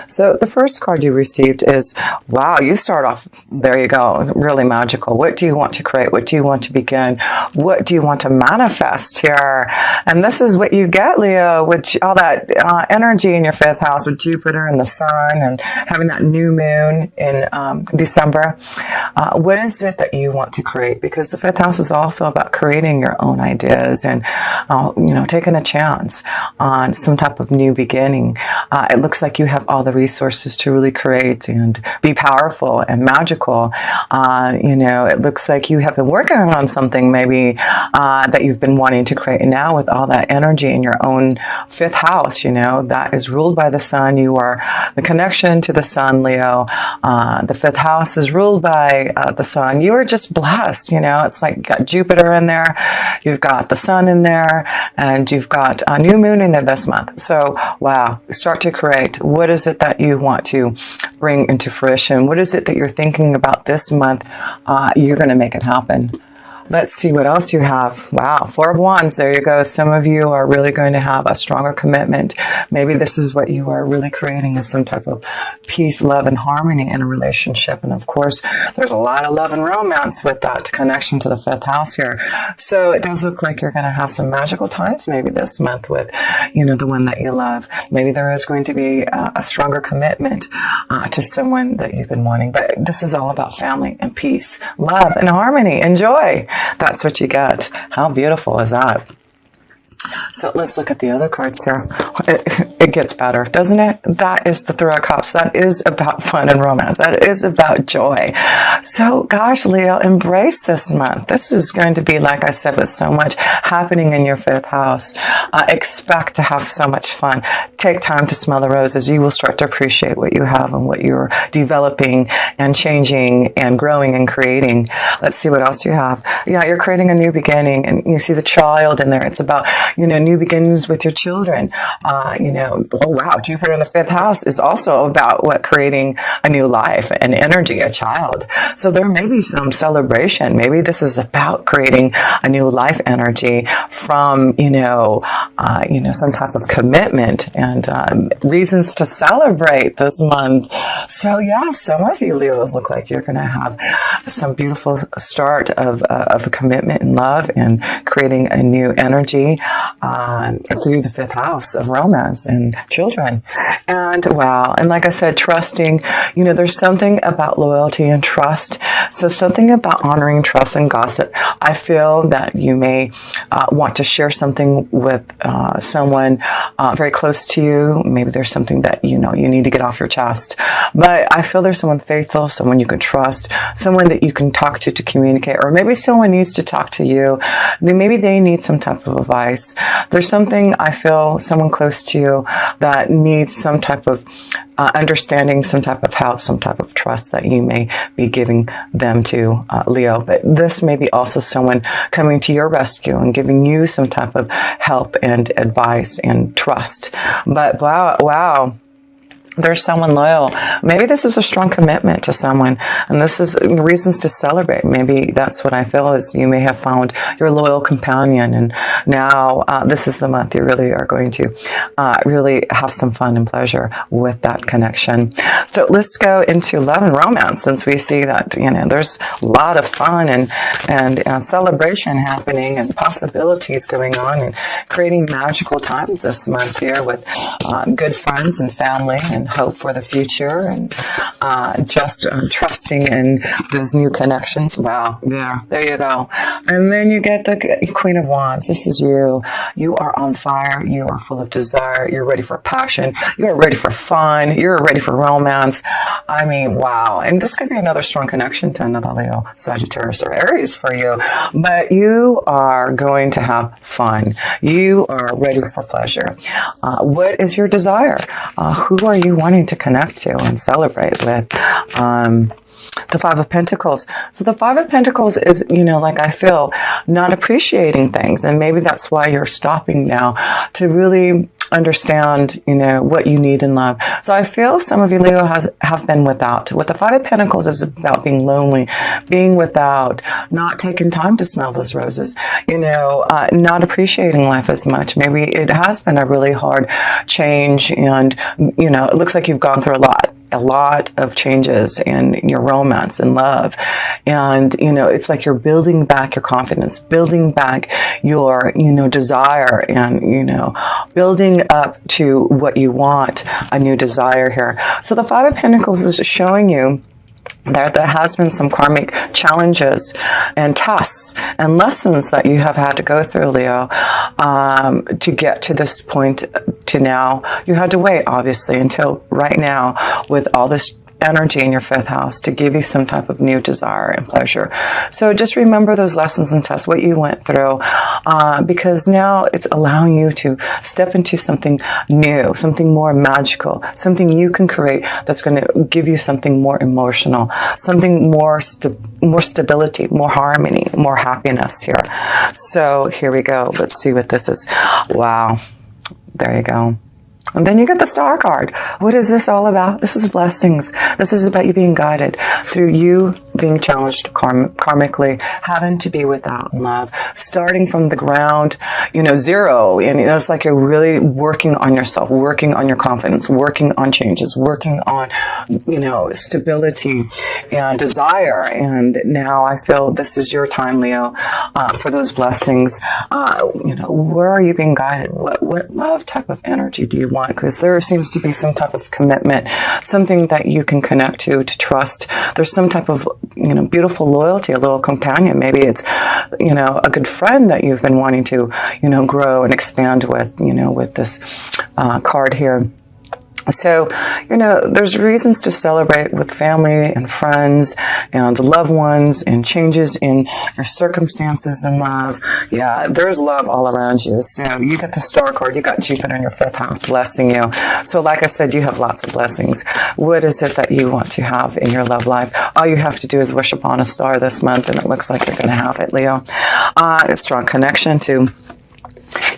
So the first card you received is, wow, you start off, there you go, really magical. What do you want to create? What do you want to begin? What do you want to manifest here? And this is what you get, Leo, with all that energy in your fifth house with Jupiter and the sun and having that new moon in December. What is it that you want to create? Because the fifth house is also about creating your own ideas and, taking a chance on some type of new beginning. It looks like you have all the resources to really create and be powerful and magical. It looks like you have been working on something maybe that you've been wanting to create. And now with all that energy in your own fifth house, that is ruled by the sun. You are the connection to the sun, Leo. The fifth house is ruled by the sun. You are just blessed. It's like you got Jupiter in there, you've got the sun in there, and you've got a new moon in there this month. So, wow, start to create. What is it that you want to bring into fruition? What is it that you're thinking about this month? You're going to make it happen. Let's see what else you have. Wow, Four of Wands. There you go. Some of you are really going to have a stronger commitment. Maybe this is what you are really creating, is some type of peace, love, and harmony in a relationship. And of course, there's a lot of love and romance with that connection to the fifth house here. So it does look like you're going to have some magical times maybe this month with, the one that you love. Maybe there is going to be a stronger commitment to someone that you've been wanting. But this is all about family and peace, love, and harmony and joy. That's what you get. How beautiful is that? So let's look at the other cards here. It gets better, doesn't it? That is the Three of Cups. That is about fun and romance. That is about joy. So gosh, Leo, embrace this month. This is going to be, like I said, with so much happening in your fifth house. Expect to have so much fun. Take time to smell the roses. You will start to appreciate what you have and what you're developing and changing and growing and creating. Let's see what else you have. Yeah, you're creating a new beginning, and you see the child in there. It's about new beginnings with your children. Oh wow, Jupiter in the fifth house is also about creating a new life and energy, a child. So there may be some celebration. Maybe this is about creating a new life energy from, some type of commitment and reasons to celebrate this month. So yeah, some of you Leos look like you're going to have some beautiful start of a commitment and love and creating a new energy through the fifth house of romance and children. And wow. And like I said, trusting, there's something about loyalty and trust. So something about honoring trust and gossip. I feel that you may want to share something with someone very close to you. Maybe there's something that, you need to get off your chest. But I feel there's someone faithful, someone you can trust, someone that you can talk to communicate, or maybe someone needs to talk to you. Maybe they need some type of advice. There's something, I feel, someone close to you that needs some type of understanding, some type of help, some type of trust that you may be giving them to, Leo. But this may be also someone coming to your rescue and giving you some type of help and advice and trust. But wow. There's someone loyal. Maybe this is a strong commitment to someone, and this is reasons to celebrate. Maybe that's what I feel is you may have found your loyal companion, and now this is the month you really are going to really have some fun and pleasure with that connection. So let's go into love and romance, since we see that there's a lot of fun and celebration happening and possibilities going on and creating magical times this month here with good friends and family and hope for the future and just trusting in those new connections. Wow, there you go. And then you get the Queen of Wands. This is you. You are on fire. You are full of desire. You're ready for passion. You're ready for fun. You're ready for romance. I mean, wow. And this could be another strong connection to another Leo, Sagittarius, or Aries for you. But you are going to have fun. You are ready for pleasure. What is your desire? Who are you wanting to connect to and celebrate with? The Five of Pentacles. So the Five of Pentacles is, like I feel, not appreciating things. And maybe that's why you're stopping now to really understand, what you need in love. So I feel some of you, Leo, have been without. With the Five of Pentacles is about being lonely, being without, not taking time to smell those roses, not appreciating life as much. Maybe it has been a really hard change, and, it looks like you've gone through a lot of changes in your romance and love. And, it's like you're building back your confidence, building back your, desire, and, building up to what you want, a new desire here. So the Five of Pentacles is showing you there has been some karmic challenges and tests and lessons that you have had to go through, Leo, to get to this point to now. You had to wait, obviously, until right now with all this energy in your fifth house to give you some type of new desire and pleasure. So just remember those lessons and tests, what you went through, because now it's allowing you to step into something new, something more magical, something you can create that's going to give you something more emotional, something more stability, more harmony, more happiness here. So here we go. Let's see what this is. Wow. There you go. And then you get the Star card. What is this all about? This is blessings. This is about you being guided through you being challenged karmically, having to be without love, starting from the ground, zero. And it's like you're really working on yourself, working on your confidence, working on changes, working on, stability and desire. And now I feel this is your time, Leo, for those blessings. Where are you being guided? What love type of energy do you want? Because there seems to be some type of commitment, something that you can connect to trust. There's some type of, beautiful loyalty, a little companion. Maybe it's, a good friend that you've been wanting to, grow and expand with, with this card here. So, there's reasons to celebrate with family and friends and loved ones and changes in your circumstances in love. Yeah, there's love all around you. So you get the Star card, you got Jupiter in your fifth house blessing you. So like I said, you have lots of blessings. What is it that you want to have in your love life? All you have to do is wish upon a star this month, and it looks like you're going to have it, Leo. A strong connection to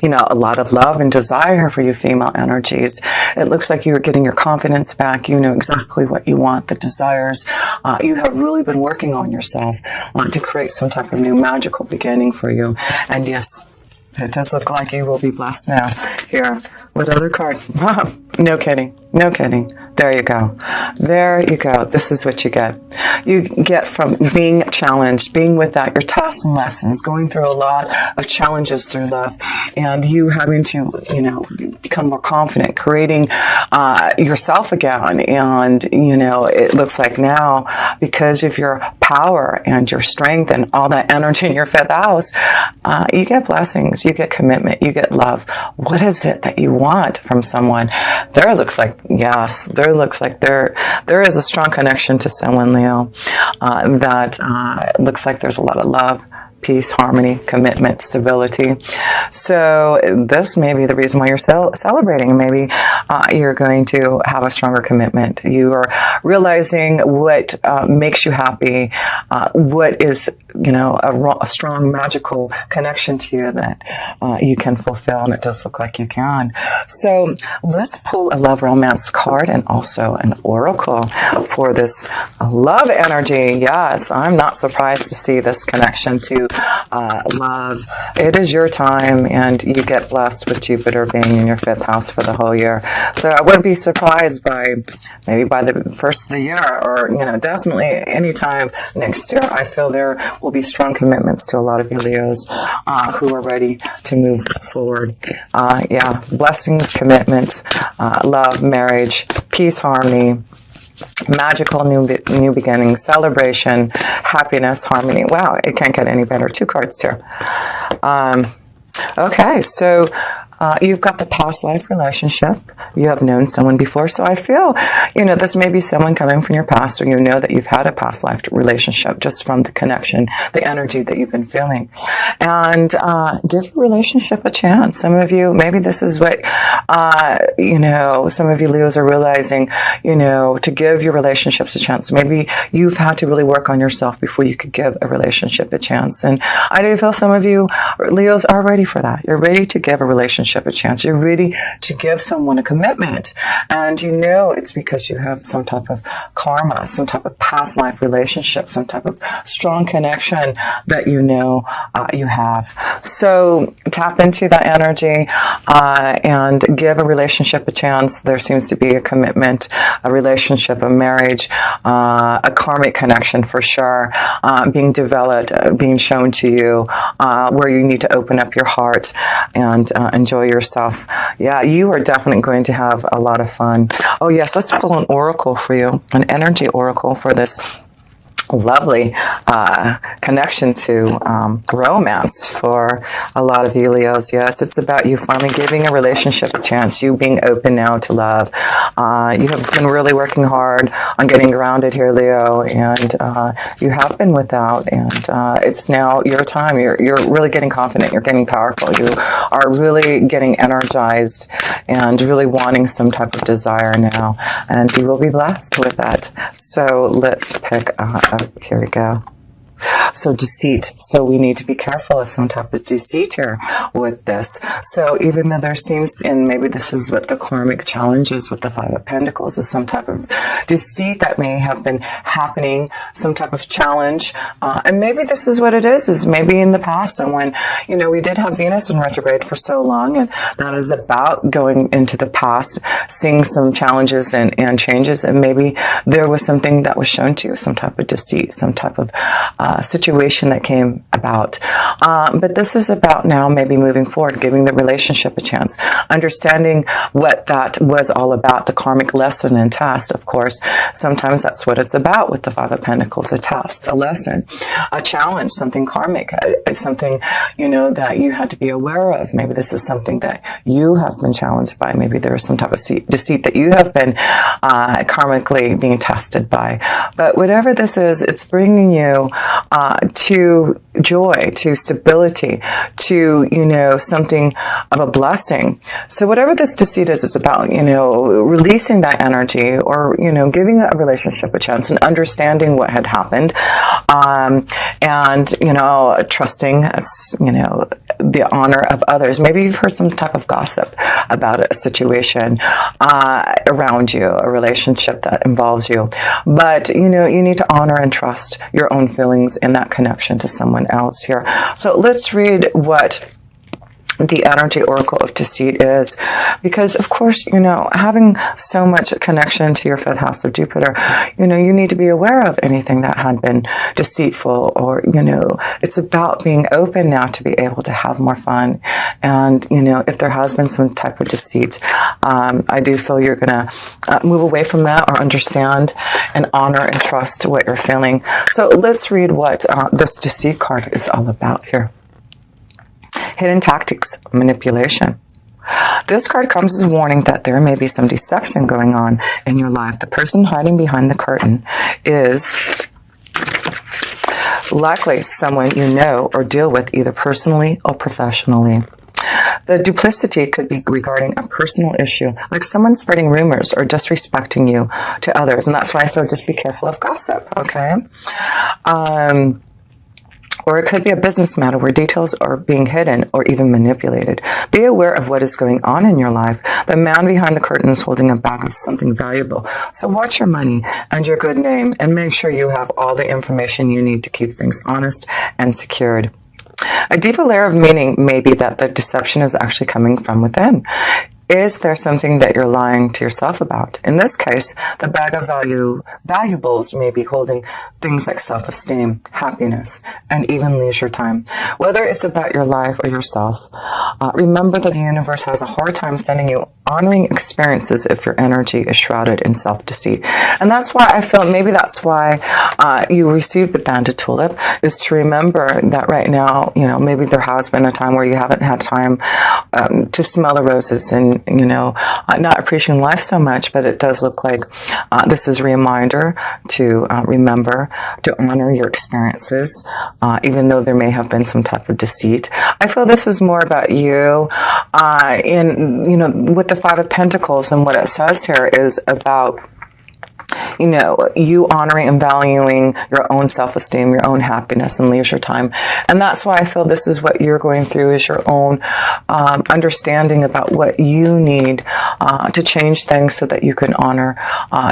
a lot of love and desire for you female energies. It looks like you're getting your confidence back. You know exactly what you want, the desires. You have really been working on yourself to create some type of new magical beginning for you. And yes, it does look like you will be blessed now. Here, what other card? No kidding. No kidding. There you go. There you go. This is what you get. You get from being challenged, being without your tests and lessons, going through a lot of challenges through love, and you having to, become more confident, creating yourself again. And, it looks like now, because of your power and your strength and all that energy in your fifth house, you get blessings, you get commitment, you get love. What is it that you want from someone? There looks like, yes, there looks like there is a strong connection to someone, Leo, that looks like there's a lot of love, peace, harmony, commitment, stability. So this may be the reason why you're celebrating. Maybe you're going to have a stronger commitment. You are realizing what makes you happy, what is, a strong magical connection to you that you can fulfill, and it does look like you can. So let's pull a love romance card and also an oracle for this love energy. Yes, I'm not surprised to see this connection to love. It is your time, and you get blessed with Jupiter being in your fifth house for the whole year. So I wouldn't be surprised maybe by the first of the year, or definitely any time next year. I feel there will be strong commitments to a lot of you Leos who are ready to move forward. Blessings, commitment, love, marriage, peace, harmony, magical new beginnings, celebration, happiness, harmony. Wow, it can't get any better. 2 cards here. Okay, so you've got the past life relationship. You have known someone before. So I feel, this may be someone coming from your past, or that you've had a past life relationship just from the connection, the energy that you've been feeling. And give your relationship a chance. Some of you, maybe this is what, some of you Leos are realizing, to give your relationships a chance. Maybe you've had to really work on yourself before you could give a relationship a chance. And I do feel some of you Leos are ready for that. You're ready to give a relationship relationship a chance. You're ready to give someone a commitment. And you know it's because you have some type of karma, some type of past life relationship, some type of strong connection that you know you have. So tap into that energy and give a relationship a chance. There seems to be a commitment, a relationship, a marriage, a karmic connection for sure, being developed, being shown to you, where you need to open up your heart and enjoy yourself. Yeah, you are definitely going to have a lot of fun. Oh yes, let's pull an oracle for you, an energy oracle for this lovely connection to romance for a lot of you Leos. Yes, it's about you finally giving a relationship a chance, you being open now to love. You have been really working hard on getting grounded here, Leo, and you have been without, and it's now your time. You're really getting confident. You're getting powerful. You are really getting energized and really wanting some type of desire now, and you will be blessed with that. So let's pick here we go. So deceit. So we need to be careful of some type of deceit here with this. So even though there seems, and maybe this is what the karmic challenge is with the Five of Pentacles, is some type of deceit that may have been happening, some type of challenge. And maybe this is what it is maybe in the past, and when, you know, we did have Venus in retrograde for so long, and that is about going into the past, seeing some challenges and changes, and maybe there was something that was shown to you, some type of deceit, some type of situation that came about. But this is about now maybe moving forward, giving the relationship a chance, understanding what that was all about, the karmic lesson and test. Of course, sometimes that's what it's about with the Five of Pentacles, a test, a lesson, a challenge, something karmic, something, you know, that you had to be aware of. Maybe this is something that you have been challenged by. Maybe there is some type of deceit that you have been karmically being tested by. But whatever this is, it's bringing you to joy, to stability, to, you know, something of a blessing. So whatever this deceit is, it's about, you know, releasing that energy, or, you know, giving a relationship a chance and understanding what had happened, and, you know, trusting, you know, the honor of others. Maybe you've heard some type of gossip about a situation around you, a relationship that involves you. But, you know, you need to honor and trust your own feelings in that connection to someone else here. So let's read what the energy oracle of deceit is, because of course, you know, having so much connection to your fifth house of Jupiter, you know, you need to be aware of anything that had been deceitful, or, you know, it's about being open now to be able to have more fun. And, you know, if there has been some type of deceit, I do feel you're going to move away from that, or understand and honor and trust what you're feeling. So let's read what this deceit card is all about here. Hidden tactics, manipulation. This card comes as a warning that there may be some deception going on in your life. The person hiding behind the curtain is likely someone you know or deal with, either personally or professionally. The duplicity could be regarding a personal issue, like someone spreading rumors or disrespecting you to others. And that's why I feel just be careful of gossip, okay? Or it could be a business matter where details are being hidden or even manipulated. Be aware of what is going on in your life. The man behind the curtain is holding a bag of something valuable. So watch your money and your good name, and make sure you have all the information you need to keep things honest and secured. A deeper layer of meaning may be that the deception is actually coming from within. Is there something that you're lying to yourself about? In this case, the bag of valuables may be holding things like self-esteem, happiness, and even leisure time. Whether it's about your life or yourself, remember that the universe has a hard time sending you honoring experiences if your energy is shrouded in self-deceit. And that's why I feel maybe that's why you received the Banded Tulip, is to remember that right now, you know, maybe there has been a time where you haven't had time to smell the roses and, you know, not appreciating life so much, but it does look like this is a reminder to remember to honor your experiences, even though there may have been some type of deceit. I feel this is more about you, in, you know, with the Five of Pentacles, and what it says here is about, you honoring and valuing your own self-esteem, your own happiness and leisure time. And that's why I feel this is what you're going through, is your own understanding about what you need to change things so that you can honor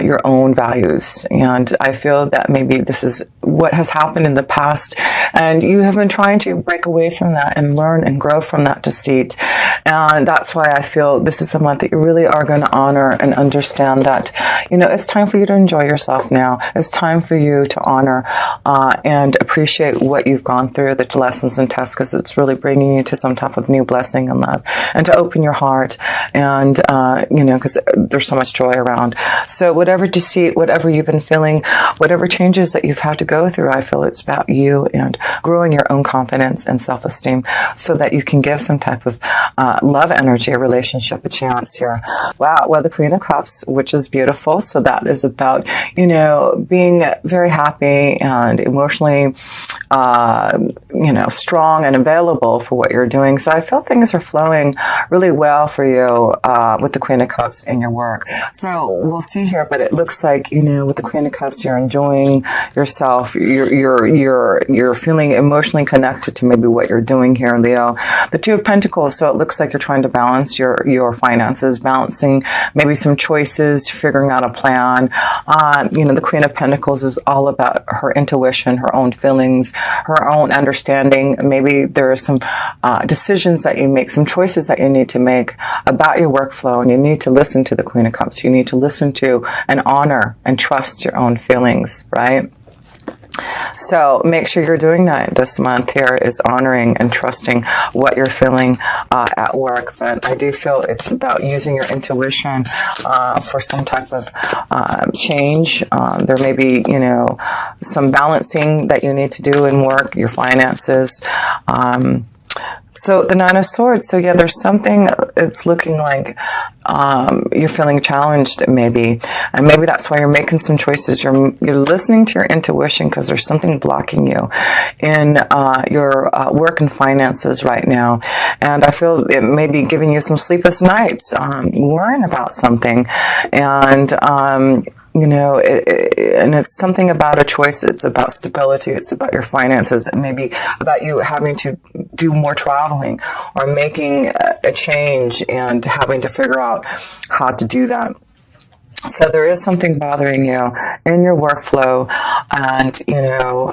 your own values. And I feel that maybe this is what has happened in the past, and you have been trying to break away from that and learn and grow from that deceit. And that's why I feel this is the month that you really are going to honor and understand that, it's time for you to enjoy yourself now. It's time for you to honor and appreciate what you've gone through, the lessons and tests, because it's really bringing you to some type of new blessing and love, and to open your heart, and, because there's so much joy around. So whatever deceit, whatever you've been feeling, whatever changes that you've had to go through, I feel it's about you and growing your own confidence and self-esteem so that you can give some type of love energy, a relationship, a chance here. Wow. Well, the Queen of Cups, which is beautiful. So that is about, being very happy and emotionally, strong and available for what you're doing. So I feel things are flowing really well for you with the Queen of Cups in your work. So we'll see here, but it looks like, with the Queen of Cups, you're enjoying yourself. You're feeling emotionally connected to maybe what you're doing here, Leo. The Two of Pentacles. So it looks like you're trying to balance your finances, balancing maybe some choices, figuring out a plan. The Queen of Pentacles is all about her intuition, her own feelings, her own understanding. Maybe there are some decisions that you make, some choices that you need to make about your workflow, and you need to listen to the Queen of Cups. You need to listen to and honor and trust your own feelings, right? So make sure you're doing that this month here, is honoring and trusting what you're feeling at work. But I do feel it's about using your intuition for some type of change. There may be, some balancing that you need to do in work, your finances. So the Nine of Swords. So yeah, there's something, it's looking like you're feeling challenged maybe. And maybe that's why you're making some choices. You're listening to your intuition because there's something blocking you in your work and finances right now. And I feel it may be giving you some sleepless nights, worrying about something. And, and it's something about a choice. It's about stability. It's about your finances. It may be about you having to do more traveling or making a change and having to figure out how to do that. So there is something bothering you in your workflow, and,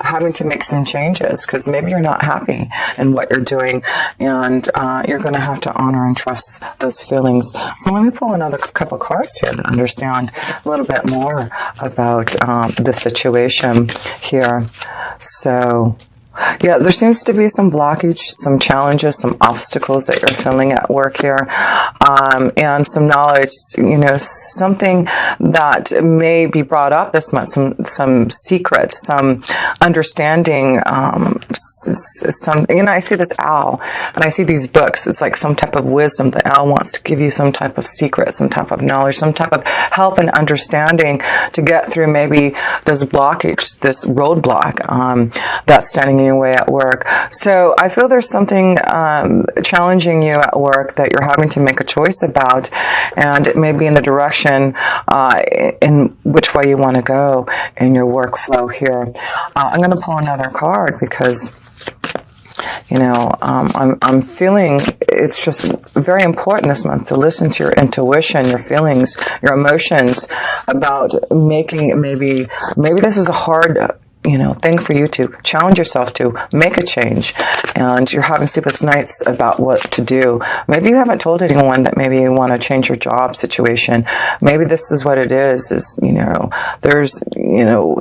having to make some changes because maybe you're not happy in what you're doing, and you're going to have to honor and trust those feelings. So let me pull another couple cards here to understand a little bit more about the situation here. So yeah, there seems to be some blockage, some challenges, some obstacles that you're feeling at work here, and some knowledge, something that may be brought up this month, some secret, some understanding, some, I see this owl, and I see these books. It's like some type of wisdom. The owl wants to give you some type of secret, some type of knowledge, some type of help and understanding to get through maybe this blockage, this roadblock that's standing in your way at work. So I feel there's something challenging you at work that you're having to make a choice about, and it may be in the direction in which way you want to go in your workflow here. I'm going to pull another card because I'm feeling it's just very important this month to listen to your intuition, your feelings, your emotions about making maybe this is a hard thing for you to challenge yourself to make a change, and you're having sleepless nights about what to do. Maybe you haven't told anyone that maybe you want to change your job situation. Maybe this is what it is, there's,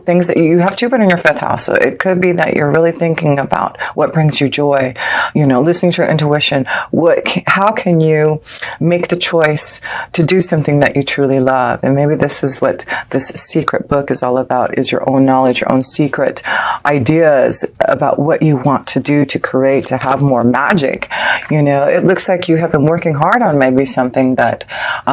things that you have Jupiter in your 5th house. So it could be that you're really thinking about what brings you joy, listening to your intuition. How can you make the choice to do something that you truly love? And maybe this is what this secret book is all about, is your own knowledge, your own secret ideas about what you want to do, to create, to have more magic. It looks like you have been working hard on maybe something that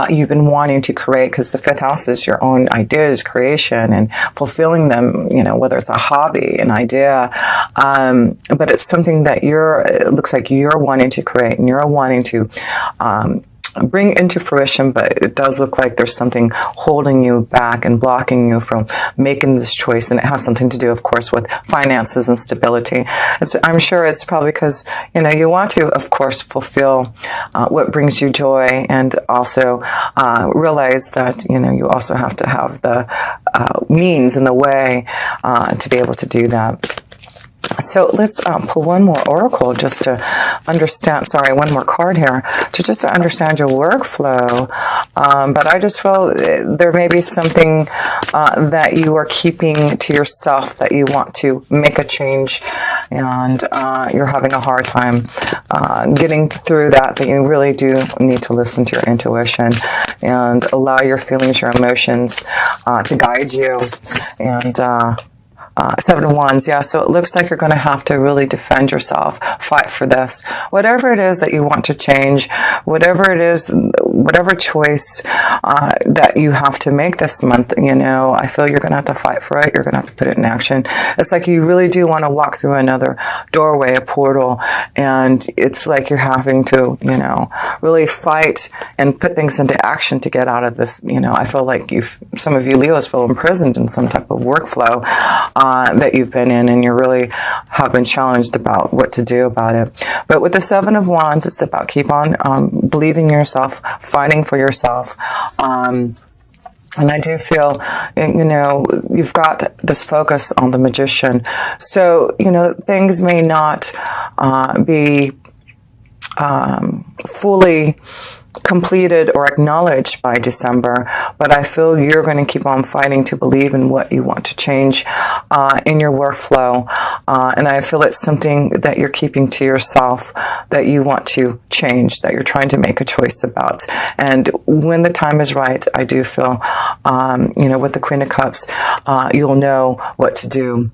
you've been wanting to create, because the 5th house is your own ideas, creation, and fulfilling them, whether it's a hobby, an idea, but it's something that it looks like you're wanting to create, and you're wanting to bring into fruition, but it does look like there's something holding you back and blocking you from making this choice. And it has something to do, of course, with finances and stability. I'm sure it's probably because, you want to, of course, fulfill what brings you joy, and also realize that, you also have to have the means and the way to be able to do that. So let's pull one more oracle just to understand, one more card here, to understand your workflow. But I just feel there may be something that you are keeping to yourself, that you want to make a change, and you're having a hard time getting through that you really do need to listen to your intuition and allow your feelings, your emotions to guide you. And 7 of Wands, yeah, so it looks like you're going to have to really defend yourself, fight for this. Whatever it is that you want to change, whatever it is, whatever choice that you have to make this month, I feel you're going to have to fight for it. You're going to have to put it in action. It's like you really do want to walk through another doorway, a portal, and it's like you're having to, really fight and put things into action to get out of this. I feel like some of you Leos feel imprisoned in some type of workflow that you've been in, and you really have been challenged about what to do about it. But with the 7 of Wands, it's about keep on believing in yourself, fighting for yourself. And I do feel, you've got this focus on the Magician. So, things may not be fully completed or acknowledged by December, but I feel you're going to keep on fighting to believe in what you want to change in your workflow, and I feel it's something that you're keeping to yourself, that you want to change, that you're trying to make a choice about. And when the time is right, I do feel, with the Queen of Cups, you'll know what to do.